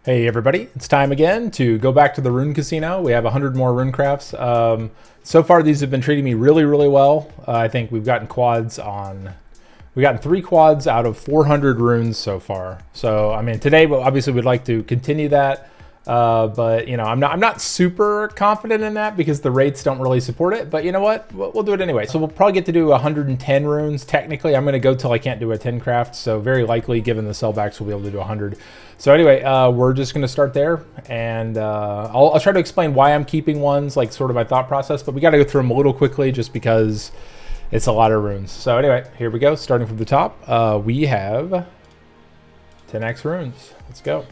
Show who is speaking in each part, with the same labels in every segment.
Speaker 1: Hey everybody, it's time again to go back to the Rune Casino. We have 100 more rune crafts. So far these have been treating me really well. I think we've gotten we've gotten 3 quads out of 400 runes so far. So I mean today obviously we'd like to continue that. But you know, I'm not super confident in that because the rates don't really support it, but you know what, we'll do it anyway. So we'll probably get to do 110 runes. Technically I'm going to go till I can't do a 10 craft, so very likely given the sellbacks we'll be able to do 100. So anyway, we're just going to start there, and I'll try to explain why I'm keeping ones, like sort of my thought process, but we got to go through them a little quickly just because it's a lot of runes. So anyway, here we go, starting from the top. We have 10x runes. Let's go.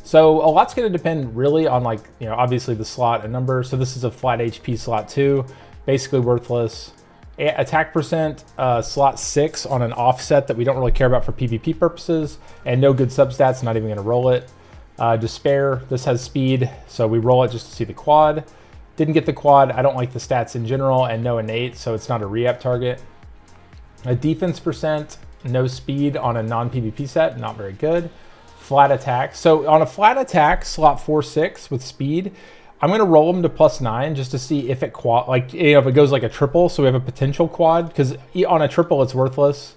Speaker 1: So a lot's going to depend really on, like, you know, obviously the slot and number. So this is a flat HP slot 2, basically worthless. Attack percent, slot 6 on an offset that we don't really care about for PvP purposes, and no good substats, not even going to roll it. Despair, this has speed, so we roll it just to see the quad. Didn't get the quad, I don't like the stats in general, and no innate, so it's not a re-up target. A defense percent, no speed on a non-PvP set, not very good. Flat attack. So on a flat attack, slot 4-6 with speed, I'm going to roll them to +9 just to see if it quad, like, you know, if it goes like a triple, so we have a potential quad, because on a triple it's worthless.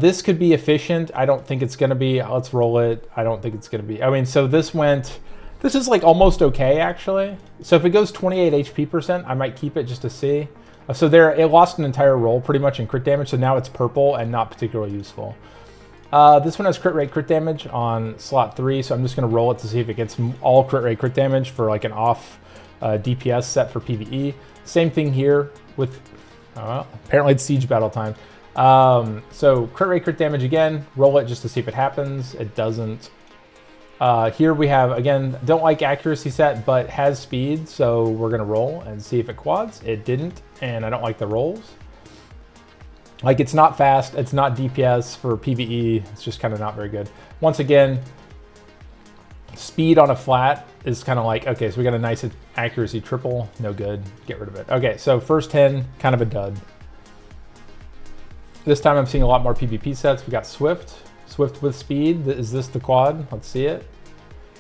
Speaker 1: This could be efficient. I don't think it's going to be. Let's roll it. I don't think it's going to be. I mean, so this is like almost okay actually. So if it goes 28 HP percent, I might keep it just to see. So there, it lost an entire roll pretty much in crit damage, so now it's purple and not particularly useful. This one has crit rate crit damage on slot 3, so I'm just going to roll it to see if it gets all crit rate crit damage for like an off DPS set for PvE. Same thing here with, apparently it's siege battle time. So crit rate crit damage again, roll it just to see if it happens. It doesn't. Here we have, again, don't like accuracy set, but has speed, so we're going to roll and see if it quads. It didn't, and I don't like the rolls. Like, it's not fast, it's not DPS for PvE, it's just kind of not very good. Once again, speed on a flat is kind of like, okay, so we got a nice accuracy triple, no good, get rid of it. Okay, so first 10, kind of a dud. This time I'm seeing a lot more PvP sets. We got Swift with speed. Is this the quad? Let's see it.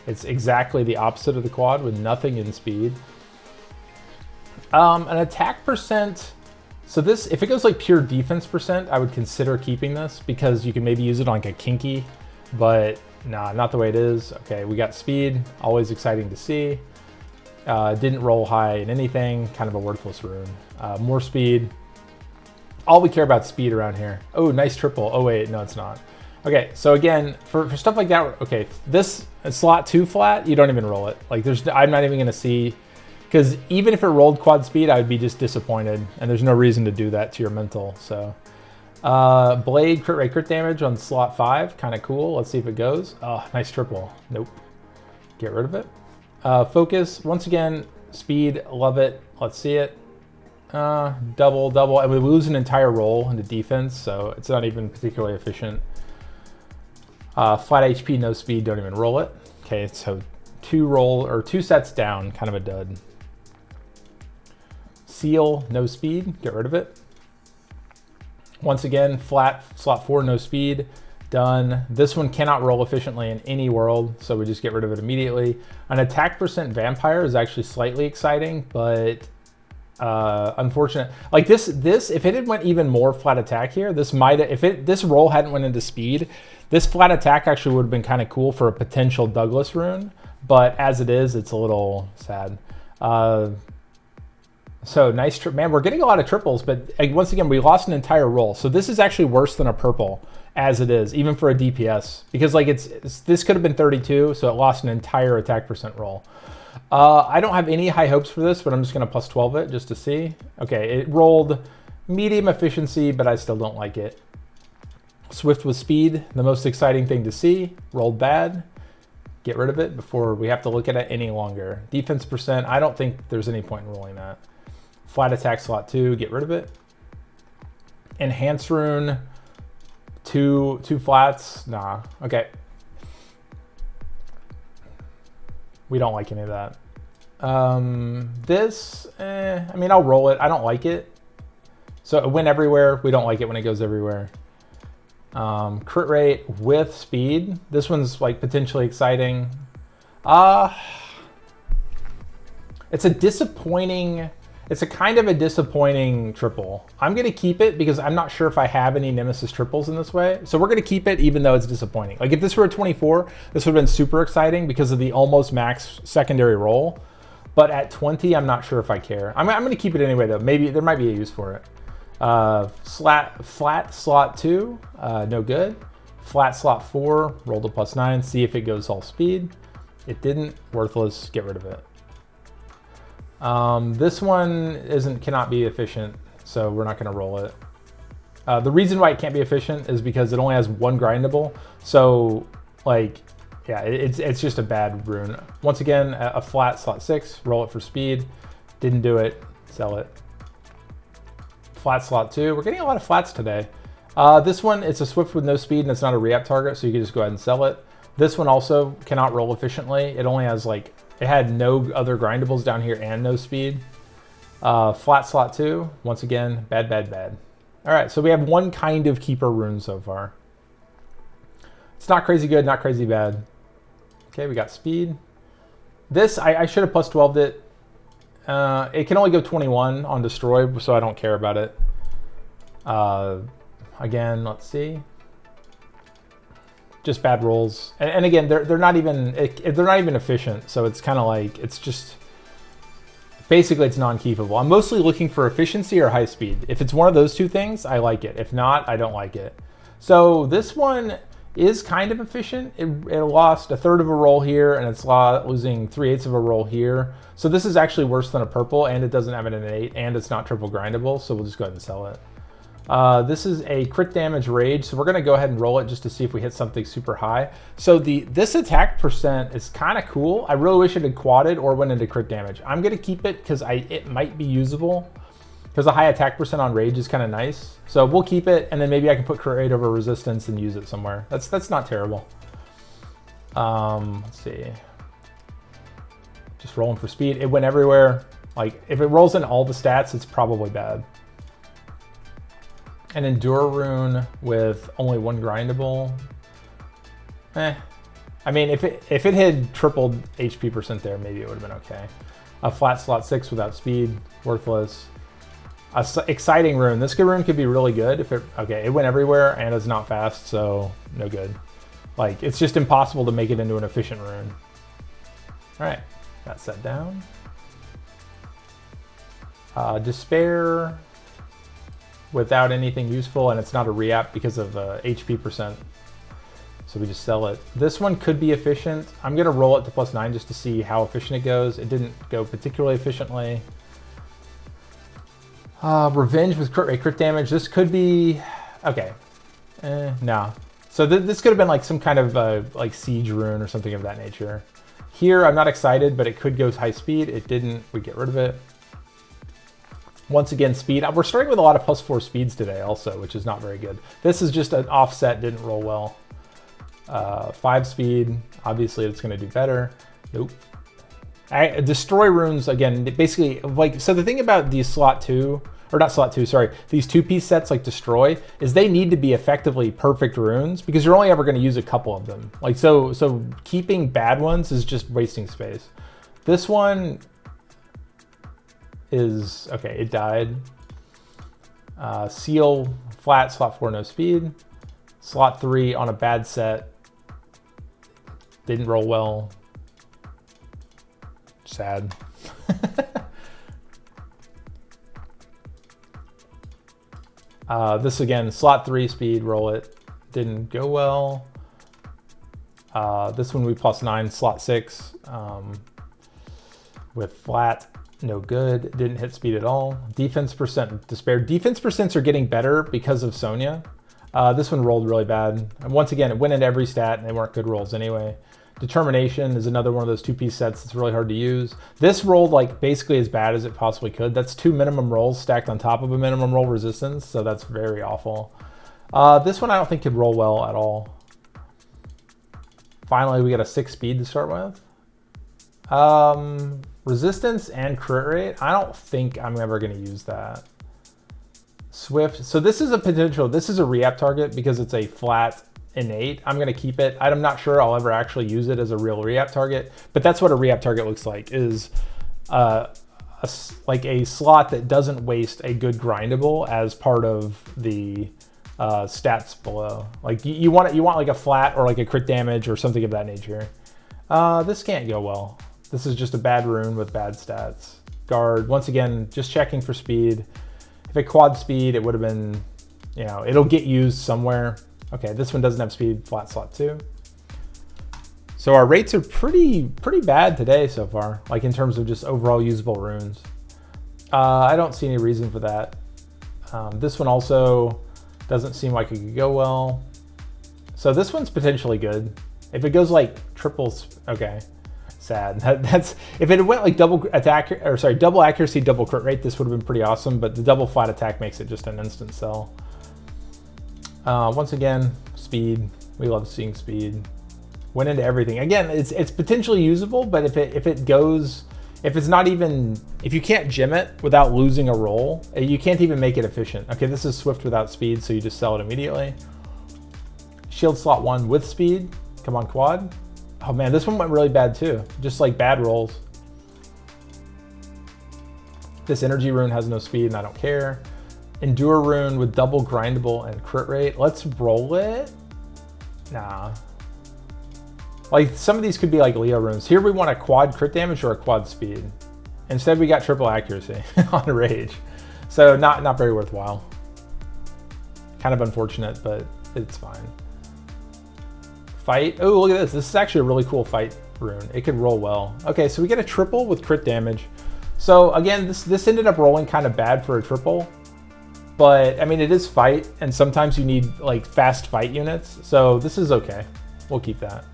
Speaker 1: It's exactly the opposite of the quad with nothing in speed. An attack percent. So this, if it goes like pure defense percent, I would consider keeping this because you can maybe use it on like a kinky, but nah, not the way it is. Okay, we got speed, always exciting to see. Didn't roll high in anything, kind of a worthless rune. More speed. All we care about is speed around here. Oh, nice triple. Oh wait, no it's not. Okay, so again, for stuff like that, okay, this slot 2 flat, you don't even roll it. Like I'm not even gonna see, because even if it rolled quad speed, I would be just disappointed, and there's no reason to do that to your mental. So, blade crit rate crit damage on slot 5, kind of cool. Let's see if it goes. Oh, nice triple. Nope. Get rid of it. Focus, once again, speed, love it. Let's see it. Double, and we lose an entire roll into defense, so it's not even particularly efficient. Flat HP, no speed, don't even roll it. Okay, so 2 sets down, kind of a dud. Seal, no speed, get rid of it. Once again, flat, slot 4, no speed, done. This one cannot roll efficiently in any world, so we just get rid of it immediately. An attack percent vampire is actually slightly exciting, but unfortunate. Like this, if it had went even more flat attack here, this might, this roll hadn't went into speed, this flat attack actually would have been kind of cool for a potential Douglas rune, but as it is, it's a little sad. So nice, man, we're getting a lot of triples, but once again, we lost an entire roll. So this is actually worse than a purple as it is, even for a DPS, because like this could have been 32, so it lost an entire attack percent roll. I don't have any high hopes for this, but I'm just gonna +12 it just to see. Okay, it rolled medium efficiency, but I still don't like it. Swift with speed, the most exciting thing to see, rolled bad. Get rid of it before we have to look at it any longer. Defense percent, I don't think there's any point in rolling that. Flat attack slot 2, get rid of it. Enhance rune, two flats, nah, okay. We don't like any of that. This, I mean, I'll roll it, I don't like it. So it went everywhere, we don't like it when it goes everywhere. Crit rate with speed. This one's like potentially exciting. It's a disappointing, it's a kind of a disappointing triple. I'm gonna keep it because I'm not sure if I have any Nemesis triples in this way. So we're gonna keep it even though it's disappointing. Like if this were a 24, this would have been super exciting because of the almost max secondary roll. But at 20, I'm not sure if I care. I'm gonna keep it anyway though. Maybe there might be a use for it. Flat slot 2, no good. Flat slot 4, roll to +9, see if it goes all speed. It didn't, worthless, get rid of it. This one cannot be efficient, so we're not gonna roll it. The reason why it can't be efficient is because it only has one grindable. So like, yeah, it's just a bad rune. Once again, a flat slot 6, roll it for speed. Didn't do it, sell it. Flat slot 2, we're getting a lot of flats today. This one, it's a swift with no speed and it's not a re-up target, so you can just go ahead and sell it. This one also cannot roll efficiently. It only has like, it had no other grindables down here and no speed. Flat slot 2, once again, bad, bad, bad. All right, so we have one kind of keeper rune so far. It's not crazy good, not crazy bad. Okay, we got speed. This, I should have +12'd it. It can only go 21 on destroy, so I don't care about it. Again, let's see. Just bad rolls, and again, they're not even efficient. So it's kind of like it's just basically it's non-keepable. I'm mostly looking for efficiency or high speed. If it's one of those two things, I like it. If not, I don't like it. So this one is kind of efficient. It lost 1/3 of a roll here, and it's losing 3/8 of a roll here. So this is actually worse than a purple, and it doesn't have an innate, and it's not triple grindable. So we'll just go ahead and sell it. This is a crit damage rage, so we're gonna go ahead and roll it just to see if we hit something super high. So this attack percent is kind of cool. I really wish it had quadded or went into crit damage. I'm gonna keep it because it might be usable because a high attack percent on rage is kind of nice. So we'll keep it, and then maybe I can put crit rate over resistance and use it somewhere. That's not terrible. Let's see. Just rolling for speed. It went everywhere. Like if it rolls in all the stats, it's probably bad. An endure rune with only one grindable. I mean, if it had tripled HP percent there, maybe it would have been okay. A flat slot 6 without speed, worthless. Exciting rune. This rune could be really good if it went everywhere and it's not fast, so no good. Like it's just impossible to make it into an efficient rune. All right, got set down. Despair without anything useful, and it's not a re-app because of HP percent. So we just sell it. This one could be efficient. I'm gonna roll it to +9 just to see how efficient it goes. It didn't go particularly efficiently. Revenge with crit rate, crit damage. This could be, okay. No. So this could have been like some kind of like siege rune or something of that nature. Here, I'm not excited, but it could go high speed. It didn't, we get rid of it. Once again, speed. We're starting with a lot of +4 speeds today also, which is not very good. This is just an offset, didn't roll well. 5 speed, obviously it's gonna do better. Nope. Destroy runes, again, basically, like, so the thing about these slot 2, or not slot 2, sorry, these 2-piece sets like destroy, is they need to be effectively perfect runes because you're only ever gonna use a couple of them. Like, so keeping bad ones is just wasting space. This one is, okay, it died. Seal, flat, slot 4, no speed. Slot 3 on a bad set. Didn't roll well. Sad. This again, slot 3 speed, roll it. Didn't go well. This one we +9, slot 6 with flat. No good, didn't hit speed at all. Defense percent, despair. Defense percents are getting better because of Sonya. This one rolled really bad. And once again, it went into every stat and they weren't good rolls anyway. Determination is another one of those 2-piece sets that's really hard to use. This rolled like basically as bad as it possibly could. That's 2 minimum rolls stacked on top of a minimum roll resistance, so that's very awful. This one I don't think could roll well at all. Finally, we got a 6 speed to start with. Resistance and crit rate, I don't think I'm ever gonna use that. Swift. So this is a potential, this is a re-up target because it's a flat innate. I'm going to keep it. I'm not sure I'll ever actually use it as a real re-up target, but that's what a re-up target looks like, is like a slot that doesn't waste a good grindable as part of the stats below. Like you want like a flat or like a crit damage or something of that nature. This can't go well. This is just a bad rune with bad stats. Guard, once again, just checking for speed. If it quad speed, it would have been, you know, it'll get used somewhere. Okay, this one doesn't have speed, flat slot 2. So our rates are pretty bad today so far, like in terms of just overall usable runes. I don't see any reason for that. This one also doesn't seem like it could go well. So this one's potentially good. If it goes like triples, okay, sad. That's if it went like double attack, or sorry, double accuracy, double crit rate, this would have been pretty awesome, but the double flat attack makes it just an instant sell. Once again, speed. We love seeing speed. Went into everything. Again, it's potentially usable, but if it's not even, if you can't gem it without losing a roll, you can't even make it efficient. Okay, this is swift without speed, so you just sell it immediately. Shield slot 1 with speed. Come on, quad. Oh man, this one went really bad too. Just like bad rolls. This energy rune has no speed and I don't care. Endure rune with double grindable and crit rate. Let's roll it. Nah. Like some of these could be like Leo runes. Here we want a quad crit damage or a quad speed. Instead we got triple accuracy on rage. So not very worthwhile. Kind of unfortunate, but it's fine. Fight. Oh, look at this. This is actually a really cool fight rune. It could roll well. Okay, so we get a triple with crit damage. So again, this ended up rolling kind of bad for a triple. But I mean, it is fight, and sometimes you need like fast fight units. So this is okay. We'll keep that.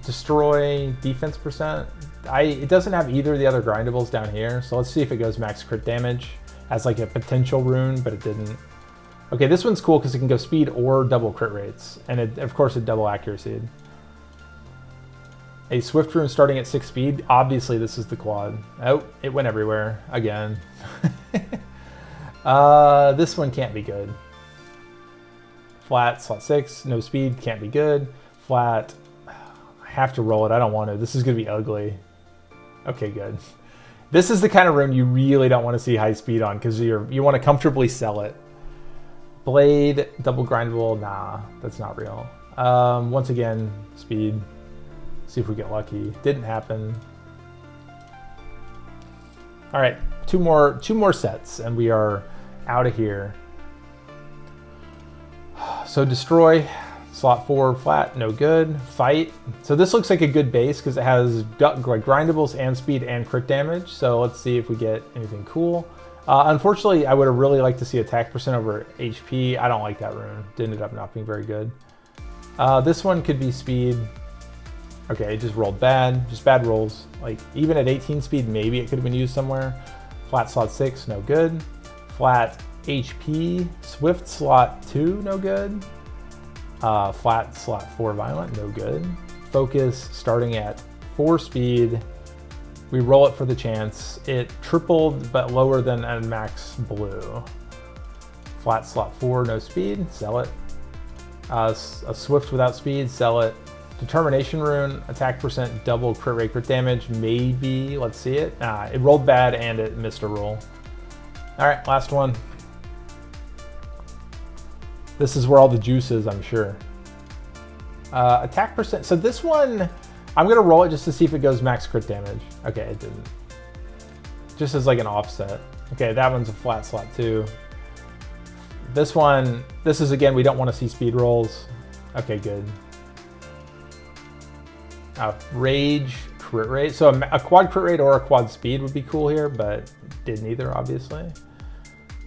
Speaker 1: Destroy defense percent. It doesn't have either of the other grindables down here. So let's see if it goes max crit damage as like a potential rune, but it didn't. Okay, this one's cool because it can go speed or double crit rates. And of course it double accuracy. A swift rune starting at 6 speed. Obviously this is the quad. Oh, it went everywhere again. This one can't be good. Flat, slot 6, no speed, can't be good. Flat, I have to roll it, I don't want to. This is gonna be ugly. Okay, good. This is the kind of rune you really don't want to see high speed on because you want to comfortably sell it. Blade, double grindable, nah, that's not real. Once again, speed. See if we get lucky. Didn't happen. All right, two more sets and we are out of here. So destroy, slot 4 flat, no good. Fight. So this looks like a good base because it has grindables and speed and crit damage. So let's see if we get anything cool. Unfortunately, I would have really liked to see attack percent over HP. I don't like that rune. It ended up not being very good. This one could be speed. Okay, it just rolled bad. Just bad rolls. Like even at 18 speed, maybe it could have been used somewhere. Flat slot 6, no good. Flat HP. Swift slot 2, no good. Flat slot 4 violent, no good. Focus starting at 4 speed. We roll it for the chance. It tripled, but lower than a max blue. Flat slot 4, no speed, sell it. A swift without speed, sell it. Determination rune, attack percent, double crit rate, crit damage, maybe, let's see it. It rolled bad and it missed a roll. All right, last one. This is where all the juice is, I'm sure. Attack percent, so this one, I'm gonna roll it just to see if it goes max crit damage. Okay, it didn't. Just as like an offset. Okay, that one's a flat slot 2. This one, this is again, we don't want to see speed rolls. Okay, good. Rage, crit rate. So a quad crit rate or a quad speed would be cool here, but did neither, obviously.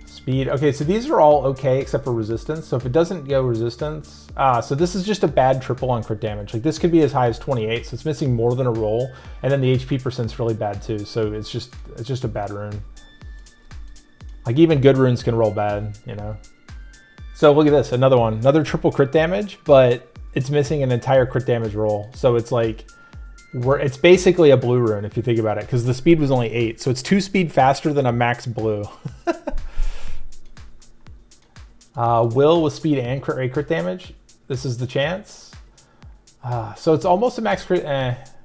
Speaker 1: Speed, okay, so these are all okay except for resistance. So if it doesn't go resistance, so this is just a bad triple on crit damage. Like this could be as high as 28, so it's missing more than a roll. And then the HP percent's really bad too, so it's just a bad rune. Like even good runes can roll bad, you know? So look at this, another one, another triple crit damage, but it's missing an entire crit damage roll. So it's like, it's basically a blue rune if you think about it, because the speed was only 8. So it's 2 speed faster than a max blue. Will with speed and crit rate, crit damage. This is the chance. So it's almost a max crit.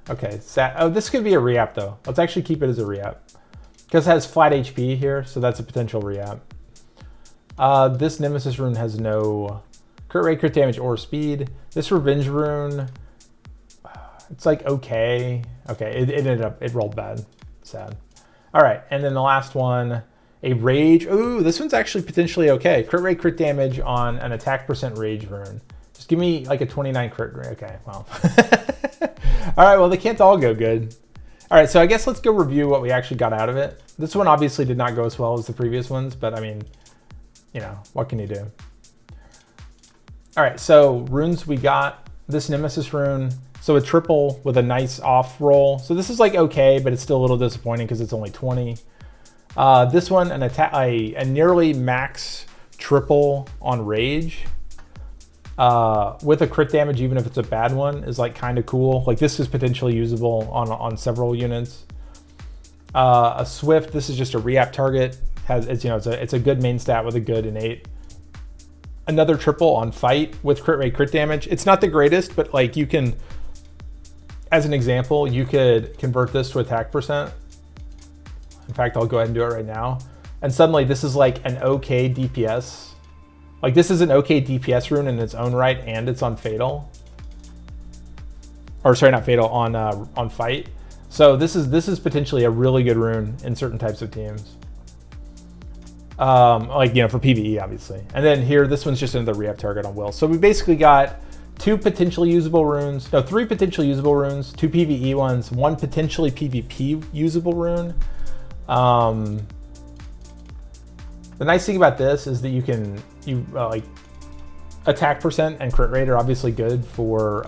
Speaker 1: Okay, oh, this could be a re-app though. Let's actually keep it as a re-app. Because it has flat HP here, so that's a potential re-app. This Nemesis rune has no crit rate, crit damage, or speed. This Revenge rune, it's like okay. Okay, it rolled bad. Sad. All right, and then the last one, a Rage. Ooh, this one's actually potentially okay. Crit rate, crit damage on an attack percent Rage rune. Just give me like a 29 crit rate. Okay, well. All right, well, they can't all go good. All right, so I guess let's go review what we actually got out of it. This one obviously did not go as well as the previous ones, but I mean, you know, what can you do? All right, so runes, we got this Nemesis rune. So a triple with a nice off roll. So this is like okay, but it's still a little disappointing because it's only 20. This one, a nearly max triple on Rage. With a crit damage, even if it's a bad one, is like kind of cool. Like this is potentially usable on several units. A Swift, this is just a re-app target. It's a good main stat with a good innate. Another triple on Fight with crit rate, crit damage. It's not the greatest, but like you can, as an example, you could convert this to attack percent. In fact, I'll go ahead and do it right now. And suddenly this is like an okay DPS. Like this is an okay DPS rune in its own right, and it's on Fatal. Or sorry, not Fatal, on Fight. So this is potentially a really good rune in certain types of teams. Like, you know, for PvE, obviously. And then here, this one's just another re-up target on Will. So we basically got three potentially usable runes, 2 PvE ones, 1 potentially PvP usable rune. The nice thing about this is that like attack percent and crit rate are obviously good for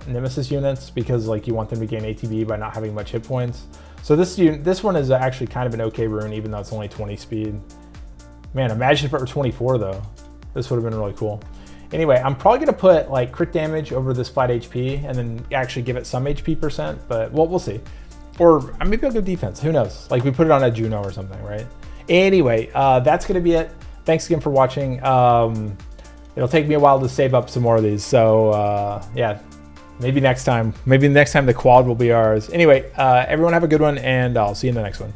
Speaker 1: Nemesis units because like you want them to gain ATB by not having much hit points. So this one is actually kind of an okay rune, even though it's only 20 speed. Man, imagine if it were 24 though. This would have been really cool. Anyway, I'm probably gonna put like crit damage over this flat HP and then actually give it some HP percent, but we'll see. Or maybe I'll go defense, who knows? Like we put it on a Juno or something, right? Anyway, that's gonna be it. Thanks again for watching. It'll take me a while to save up some more of these, so yeah, maybe next time the quad will be ours. Anyway, everyone have a good one, and I'll see you in the next one.